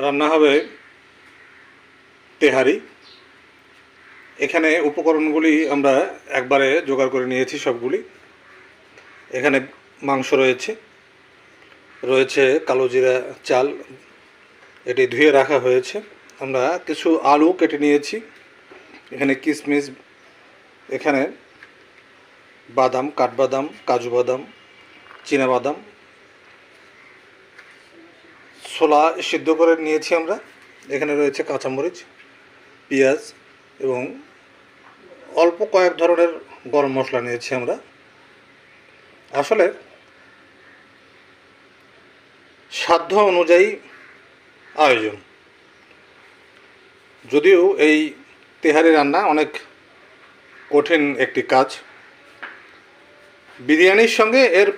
রান্না হবে তেহারি। এখানে উপকরণগুলি আমরা একবারে জোগাড় করে নিয়েছি সবগুলি। এখানে মাংস রয়েছে, রয়েছে কালো জিরা চাল, এটি ধুয়ে রাখা হয়েছে। আমরা কিছু আলু কেটে নিয়েছি, এখানে কিশমিশ, এখানে বাদাম, কাঠবাদাম, কাজু বাদাম, চীনা বাদাম, ছোলা সিদ্ধ করে নিয়েছি আমরা। এখানে রয়েছে কাঁচামরিচ, পেঁয়াজ এবং অল্প কয়েক ধরনের গরম মশলা নিয়েছি আমরা। আসলে সাধ্য অনুযায়ী আয়োজন। যদিও এই তেহারি রান্না অনেক কঠিন একটি কাজ, বিরিয়ানির সঙ্গে এর